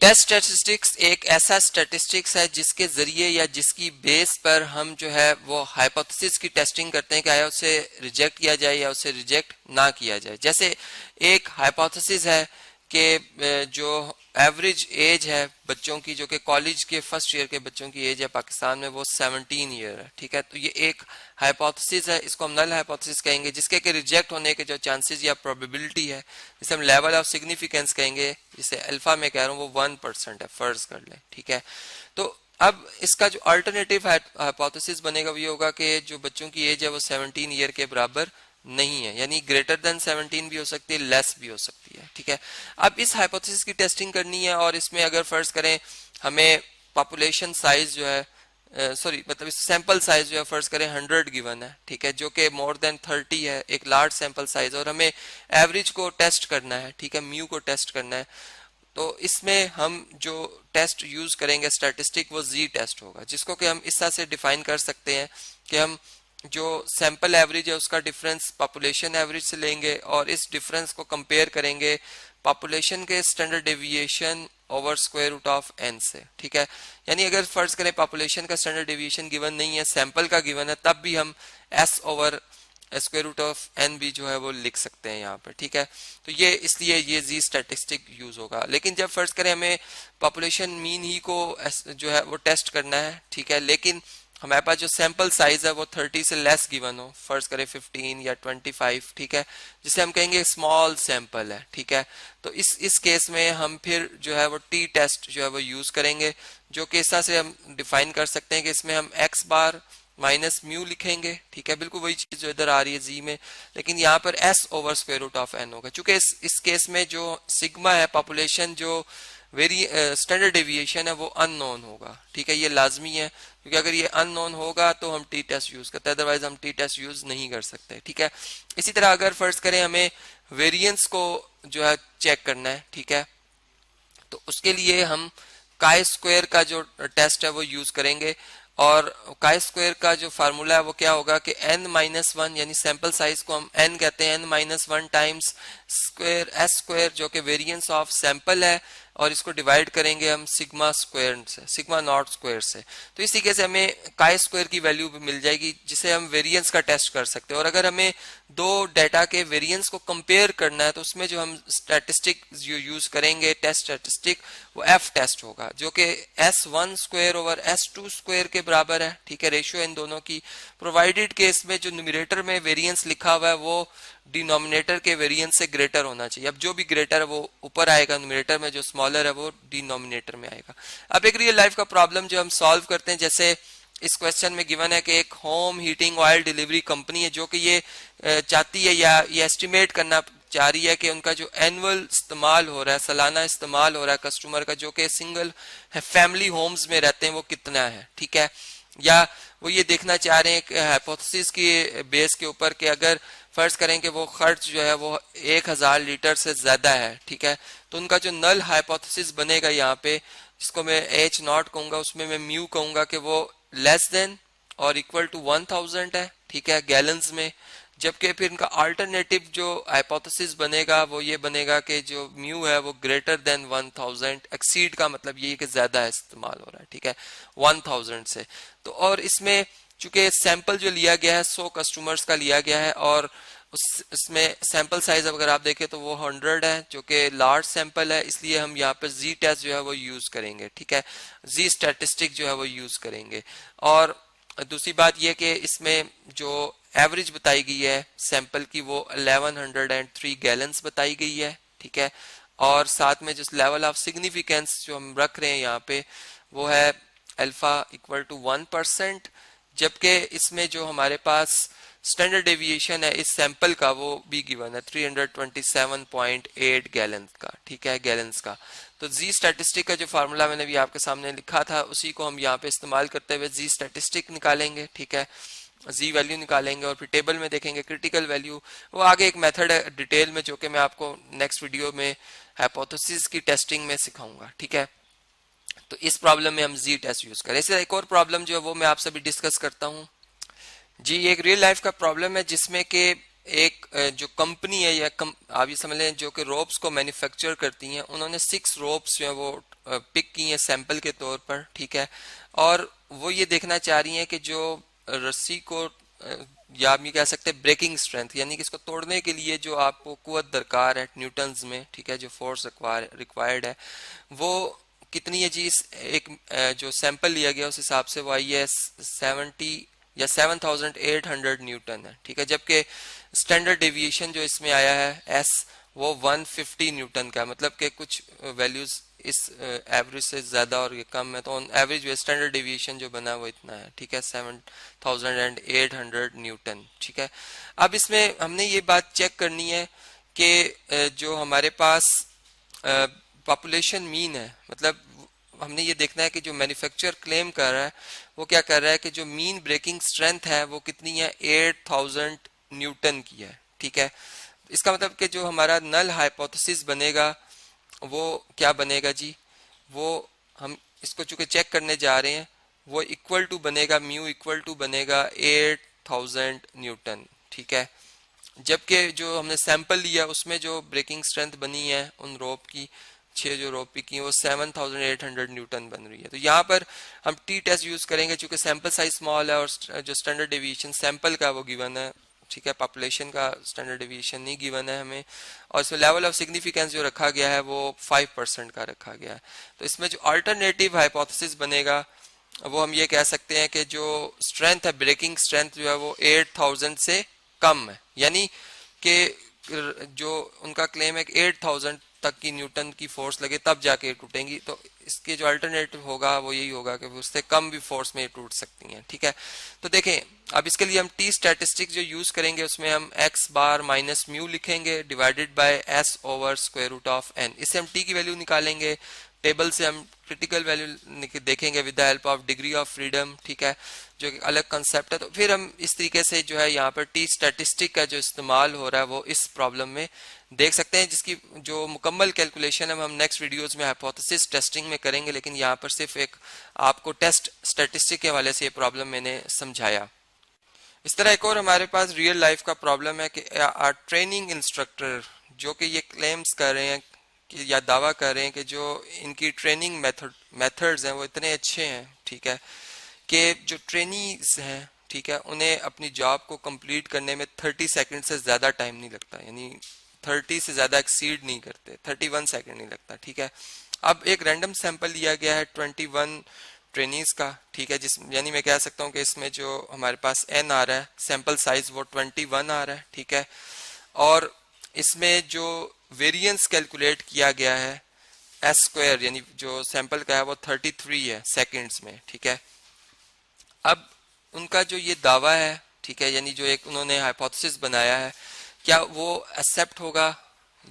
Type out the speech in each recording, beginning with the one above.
Test statistics एक ऐसा statistics है जिसके जरिए या जिसकी बेस पर हम जो है वो हाइपोथेसिस की टेस्टिंग करते हैं कि आया उसे रिजेक्ट किया जाए या उसे रिजेक्ट ना किया जाए। जैसे एक हाइपोथेसिस है कि जो एवरेज एज है बच्चों की, जो कि कॉलेज के फर्स्ट ईयर के बच्चों की एज है पाकिस्तान में, वो 17 ईयर है। ठीक है, तो ये एक हाइपोथेसिस है, इसको हम नल हाइपोथेसिस कहेंगे, जिसके कि रिजेक्ट होने के जो चांसेस या प्रोबेबिलिटी है, जिसे हम लेवल ऑफ सिग्निफिकेंस कहेंगे, जिसे अल्फा में कह रहा हूँ, वो 1% है, फर्ज कर लें। ठीक है, तो अब इसका जो अल्टरनेटिव हाइपोथेसिस बनेगा वो ये होगा कि जो बच्चों की एज है वो 17 ईयर के बराबर नहीं है, यानी ग्रेटर देन 17 भी हो सकती है, लेस भी हो सकती है। ठीक है, अब इस हाइपोथेसिस की टेस्टिंग करनी है और इसमें अगर फर्ज करें हमें पॉपुलेशन साइज जो है सॉरी मतलब सैंपल साइज जो है फर्ज करें 100 गिवन है। ठीक है, जो कि मोर देन 30 है, एक लार्ज सैंपल साइज, और हमें एवरेज को टेस्ट करना है। ठीक है, म्यू को टेस्ट करना है, तो इसमें हम जो टेस्ट यूज करेंगे स्टैटिस्टिक वो जी टेस्ट होगा, जिसको कि हम इस तरह से डिफाइन कर सकते हैं कि हम जो सैंपल एवरेज है उसका डिफरेंस पॉपुलेशन एवरेज से लेंगे और इस डिफरेंस को कंपेयर करेंगे पॉपुलेशन के standard deviation over square root of n से। ठीक है, यानी अगर फर्ज करें पॉपुलेशन का स्टैंडर्ड डेविएशन गिवन नहीं है, सैंपल का गिवन है, तब भी हम s over square root of n भी जो है वो लिख सकते हैं यहाँ पर। ठीक है, तो ये इसलिए ये जी स्टैटिस्टिक यूज होगा। लेकिन जब फर्ज करें हमें पॉपुलेशन मीन ही को जो है वो टेस्ट करना है, ठीक है, लेकिन हमारे पास जो सैंपल साइज है वो 30 से लेस गिवन हो, फर्ज करें 15 या 25, ठीक है, जिसे हम कहेंगे स्मॉल सैंपल है। ठीक है, तो इस केस में हम फिर जो है वो टी टेस्ट जो है वो यूज करेंगे, जो कि इस तरह से हम डिफाइन कर सकते हैं कि इसमें हम एक्स बार माइनस म्यू लिखेंगे। ठीक है, बिल्कुल वही चीज जो इधर आ रही है जी में, लेकिन यहाँ पर s over square root of n होगा, क्योंकि इस केस में जो सिग्मा है पॉपुलेशन जो वेरी स्टैंडर्ड डेविएशन है वो अननोन होगा। ठीक है, ये लाजमी है, क्योंकि अगर ये अननोन होगा तो हम टी टेस्ट यूज करते हैं, अदरवाइज हम टी टेस्ट यूज नहीं कर सकते। ठीक है, इसी तरह अगर फर्ज करें हमें वेरिएंस को जो है चेक करना है, ठीक है, तो उसके लिए हम काई स्क्वायर का जो टेस्ट है वो यूज करेंगे, और काई स्क्वायर का जो फार्मूला है वो क्या होगा कि n माइनस वन, यानी सैंपल साइज को हम n कहते हैं, n minus one times square S square, जो कि वेरिएंस ऑफ सैंपल है, और इसको डिवाइड करेंगे हम सिग्मा स्क्वायर से, सिग्मा नॉट स्क्वायर से। तो इसी के से हमें काई स्क्वायर की वैल्यू भी मिल जाएगी, जिसे हम वेरिएंस का टेस्ट कर सकते हैं। और अगर हमें दो डाटा के वेरिएंस को कंपेयर करना है तो उसमें जो हम स्टैटिस्टिक जो यूज करेंगे टेस्ट स्टैटिस्टिक, वो एफ टेस्ट होगा, जो कि S1 square over S2 square के बराबर है। ठीक है, रेशियो इन दोनों की, प्रोवाइडेड केस में जो न्यूमरेटर में वेरिएंस लिखा हुआ है वो डिनोमिनेटर के वेरिएंस से ग्रेटर होना चाहिए। अब जो भी ग्रेटर है वो ऊपर आएगा न्यूमरेटर में, जो स्मॉलर है वो डिनोमिनेटर में आएगा। अब एक रियल लाइफ का प्रॉब्लम जो हम सॉल्व करते हैं, जैसे इस क्वेश्चन में गिवन है कि एक home heating oil delivery company है जो कि ये चाहती है या ये एस्टिमेट करना चाह रही है कि उनका जो एनुअल इस्तेमाल हो रहा है, सालाना इस्तेमाल हो रहा है कस्टमर का, जो कि सिंगल फैमिली होम्स में रहते हैं, वो कितना है। ठीक है, या वो ये देखना चाह रहे हैं कि हाइपोथेसिस की बेस के ऊपर कि अगर फर्ज करें कि वो खर्च जो है वो 1000 लीटर से ज्यादा है, ठीक है, तो उनका जो नल हाइपोथेसिस बनेगा यहाँ पे, जिसको मैं एच नॉट कहूंगा, उसमें मैं म्यू कहूंगा कि वो लेस देन और इक्वल टू 1000 है। ठीक है, गैलन्स में, जबकि फिर इनका अल्टरनेटिव जो हाइपोथेसिस बनेगा वो ये बनेगा कि जो म्यू है वो ग्रेटर देन 1000, एक्सीड का मतलब ये कि ज्यादा है इस्तेमाल हो रहा है। ठीक है, 1000 से। तो और इसमें चूंकि सैंपल जो लिया गया है 100 कस्टमर्स का लिया गया है, और उसमें सैंपल साइज अगर आप देखें तो वो 100 है, जो कि लार्ज सैंपल है, इसलिए हम यहाँ पर जी टेस्ट जो है वो यूज करेंगे। ठीक है, जी स्टैटिस्टिक जो है वो यूज करेंगे। और दूसरी बात यह कि इसमें जो एवरेज बताई गई है सैंपल की वो 1103 गैलन्स बताई गई है। ठीक है, और साथ में जो लेवल ऑफ सिग्निफिकेंस जो हम रख रहे हैं यहाँ पे वो है अल्फा इक्वल टू 1%, जबकि इसमें जो हमारे पास स्टैंडर्ड डेविएशन है इस सैंपल का वो भी गिवन है 327.8 गैलन का। ठीक है, गैलन्स का। तो जी स्टैटिस्टिक का जो फार्मूला मैंने भी आपके सामने लिखा था उसी को हम यहाँ पे इस्तेमाल करते हुए जी स्टैटिस्टिक निकालेंगे। ठीक है, जी वैल्यू निकालेंगे और फिर टेबल में देखेंगे क्रिटिकल वैल्यू। वो आगे एक मेथड है डिटेल में, जो कि मैं आपको नेक्स्ट वीडियो में हाइपोथेसिस की टेस्टिंग में सिखाऊंगा। ठीक है, तो इस प्रॉब्लम में हम जी टेस्ट यूज करें। इसी एक और प्रॉब्लम जो है वो मैं आपसे भी डिस्कस करता हूँ जी। एक रियल लाइफ का प्रॉब्लम है जिसमें कि एक जो कंपनी है या आप ये समझ लें जो कि रोप्स को मैन्युफैक्चर करती हैं, उन्होंने 6 रोप्स जो है वो पिक की हैं सैंपल के तौर पर, ठीक है। और वो ये देखना चाह रही हैं कि जो रस्सी को या आप ये कह सकते हैं ब्रेकिंग स्ट्रेंथ, यानी कि इसको तोड़ने के लिए जो आपको कुव्वत दरकार है न्यूटन्स में, ठीक है, जो फोर्स रिक्वायर्ड है वो कितनी है जी। एक जो सैंपल लिया गया उस हिसाब से वो आई है 70 या 7800 न्यूटन है, ठीक है। जबकि स्टैंडर्ड डेविएशन जो इसमें आया है एस वो 150 न्यूटन का, मतलब कि कुछ वैल्यूज इस एवरेज से ज्यादा और ये कम है, तो ऑन एवरेज जो स्टैंडर्ड डेविएशन जो बना है वो इतना है, ठीक है, 7800 न्यूटन, ठीक है। अब इसमें हमने ये बात चेक करनी है कि जो हमारे पास पॉपुलेशन मीन है, मतलब हमने ये देखना है कि जो मैन्युफैक्चरर क्लेम कर रहा है वो क्या कर रहा है कि जो मीन ब्रेकिंग स्ट्रेंथ है वो कितनी है, 8000 न्यूटन की है, ठीक है। इसका मतलब कि जो हमारा नल हाइपोथेसिस बनेगा वो क्या बनेगा जी, वो हम इसको चूंकि चेक करने जा रहे हैं वो इक्वल टू बनेगा, म्यू इक्वल टू बनेगा 8000 न्यूटन, ठीक है। जबकि जो हमने सैंपल लिया उसमें जो ब्रेकिंग स्ट्रेंथ बनी है उन रोप की 6 जो रोप पिक की वो 7800 न्यूटन बन रही है। तो यहाँ पर हम टी टेस्ट यूज करेंगे चूंकि सैंपल साइज स्मॉल है और जो स्टैंडर्ड डेविएशन सैंपल का वो गिवन है, ठीक है, पॉपुलेशन का स्टैंडर्ड डेविएशन नहीं गिवन है हमें, और इसमें लेवल ऑफ सिग्निफिकेंस जो रखा गया है वो 5% का रखा गया है। तो इसमें जो अल्टरनेटिव हाइपोथेसिस बनेगा वो हम ये कह सकते हैं कि जो स्ट्रेंथ है ब्रेकिंग स्ट्रेंथ जो है वो 8000 से कम है, यानी कि जो उनका क्लेम है कि 8000 तक की न्यूटन की फोर्स लगे तब जाके टूटेंगी, तो इसके जो अल्टरनेटिव होगा वो यही होगा कि उससे कम भी फोर्स में टूट सकती हैं, ठीक है। तो देखें अब इसके लिए हम टी स्टैटिस्टिक्स जो यूज करेंगे उसमें हम x बार माइनस म्यू लिखेंगे divided by s over square root of n। इससे हम t की वैल्यू निकालेंगे, टेबल से हम क्रिटिकल वैल्यू देखेंगे with the help of degree of freedom, ठीक है, जो एक अलग कंसेप्ट है। तो फिर हम इस तरीके से जो है यहाँ पर टी स्टैटिस्टिक का जो इस्तेमाल हो रहा है वो इस प्रॉब्लम में देख सकते हैं, जिसकी जो मुकम्मल कैलकुलेशन है हम नेक्स्ट वीडियोस में हाइपोथेसिस टेस्टिंग में करेंगे, लेकिन यहाँ पर सिर्फ एक आपको टेस्ट स्टैटिस्टिक के हवाले से ये प्रॉब्लम मैंने समझाया। इस तरह एक और हमारे पास रियल लाइफ का प्रॉब्लम है कि ट्रेनिंग इंस्ट्रक्टर जो कि ये क्लेम्स कर रहे हैं कि या दावा कर रहे हैं कि जो इनकी ट्रेनिंग मेथड्स हैं वो इतने अच्छे हैं, ठीक है, कि जो ट्रेनीज हैं, ठीक है, उन्हें अपनी जॉब को कंप्लीट करने में 30 सेकंड से ज़्यादा टाइम नहीं लगता, यानी 30 से ज़्यादा एक्सीड नहीं करते, 31 सेकंड नहीं लगता, ठीक है। अब एक रैंडम सैंपल लिया गया है 21 ट्रेनीज का, ठीक है, जिस यानी मैं कह सकता हूँ कि इसमें जो हमारे पास n आ रहा है सैंपल साइज वो 21 आ रहा है, ठीक है, और इसमें जो वेरिएंस कैलकुलेट किया गया है एस स्क्वायर यानी जो सैंपल का है वो 33 है सेकंड्स में, ठीक है। अब उनका जो ये दावा है, ठीक है, यानी जो एक उन्होंने हाइपोथेसिस बनाया है क्या वो एक्सेप्ट होगा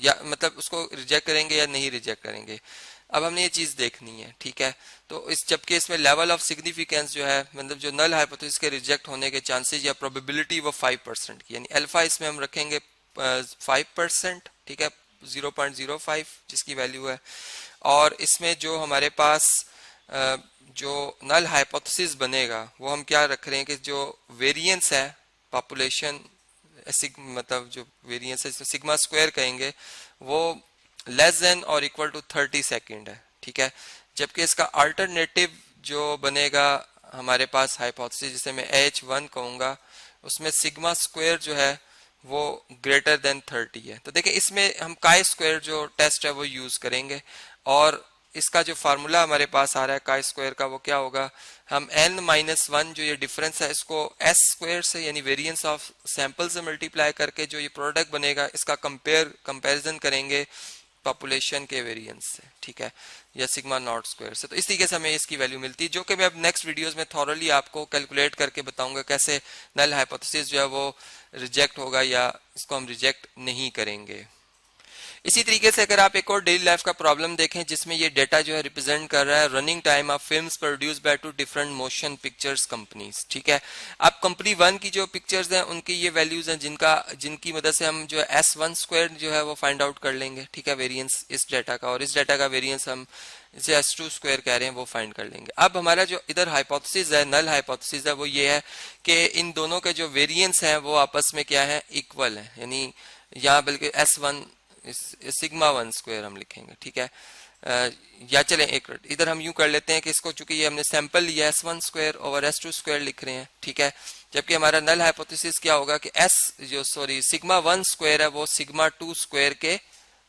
या मतलब उसको रिजेक्ट करेंगे या नहीं रिजेक्ट करेंगे, अब हमने ये चीज देखनी है, ठीक है। तो इस जबकि इसमें लेवल ऑफ सिग्निफिकेंस जो है मतलब जो नल हाइपोथेसिस के रिजेक्ट होने के चांसेस या प्रोबेबिलिटी वो 5% की, यानी अल्फा इसमें हम रखेंगे 5%, ठीक है, 0.05 जिसकी वैल्यू है, और इसमें जो हमारे पास जो नल हाइपोथेसिस बनेगा वो हम क्या रख रहे हैं कि जो वेरिएंस है पॉपुलेशन मतलब जो वेरिएंस है सिग्मा स्क्वायर कहेंगे वो लेस देन और इक्वल टू 30 सेकंड है, ठीक है। जबकि इसका अल्टरनेटिव जो बनेगा हमारे पास हाइपोथेसिस जिसे मैं H1 कहूंगा उसमें सिग्मा स्क्वायर जो है वो ग्रेटर देन 30 है। तो देखिए इसमें हम काई स्क्वायर जो टेस्ट है वो यूज करेंगे और इसका जो फार्मूला हमारे पास आ रहा है काई स्क्वायर का वो क्या होगा, हम n-1 जो ये डिफरेंस है इसको s स्क्वायर से यानी वेरिएंस ऑफ सैंपल से मल्टीप्लाई करके जो ये प्रोडक्ट बनेगा इसका कंपैरिजन करेंगे पॉपुलेशन के वेरिएंस से, ठीक है, या सिग्मा नॉट स्क्वायर से। तो इस तरीके से हमें इसकी वैल्यू मिलती है जो कि मैं अब नेक्स्ट वीडियोस में थॉरली आपको कैलकुलेट करके बताऊंगा कैसे नल हाइपोथेसिस जो है वो रिजेक्ट होगा या इसको हम रिजेक्ट नहीं करेंगे। इसी तरीके से अगर आप एक और डेली लाइफ का प्रॉब्लम देखें जिसमें ये डेटा जो है रिप्रेजेंट कर रहा है running time of films produce by two different motion pictures companies, ठीक है। अब कंपनी वन की जो पिक्चर्स हैं उनकी ये वैल्यूज हैं जिनकी मदद से हम जो है S1² जो है वो फाइंड आउट कर लेंगे, ठीक है, वेरिएंस इस डेटा का, और इस डेटा का वेरिएंस हम इसे S2² कह रहे हैं वो फाइंड कर लेंगे। अब हमारा जो इधर हाइपोथेसिस है, नल हाइपोथेसिस है, वो ये है कि इन दोनों के जो वेरिएंस हैं वो आपस में क्या है, इक्वल है, यानी यहाँ बल्कि S1 सिग्मा 1² हम लिखेंगे, ठीक है। या चलें एक इधर हम यूं कर लेते हैं कि इसको चूंकि ये हमने सैंपल लिया S1² ओवर S2² लिख रहे हैं, ठीक है। जबकि हमारा नल हाइपोथेसिस क्या होगा कि सिग्मा 1² है वो सिग्मा 2² के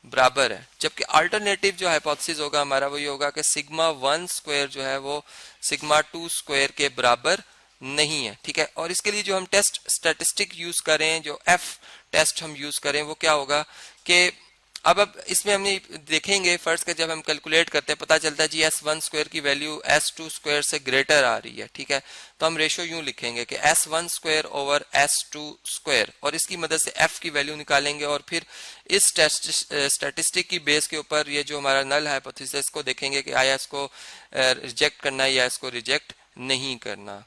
बराबर है, जबकि अल्टरनेटिव जो हाइपोथेसिस होगा हमारा वो ये होगा कि सिग्मा 1² जो है वो सिग्मा 2² के बराबर नहीं है, ठीक है। और इसके लिए जो हम टेस्ट स्टैटिस्टिक यूज करें, जो एफ टेस्ट हम यूज करें, वो क्या होगा कि अब इसमें हमने देखेंगे फर्स्ट का जब हम कैलकुलेट करते हैं पता चलता है जी S1² की वैल्यू S2² से ग्रेटर आ रही है, ठीक है। तो हम रेशो यूं लिखेंगे कि S1² ओवर S2² और इसकी मदद से f की वैल्यू निकालेंगे और फिर इस स्टैटिस्टिक की बेस के ऊपर ये जो हमारा नल हाइपोथेसिस को देखेंगे कि आया इसको रिजेक्ट करना है या इसको रिजेक्ट नहीं करना।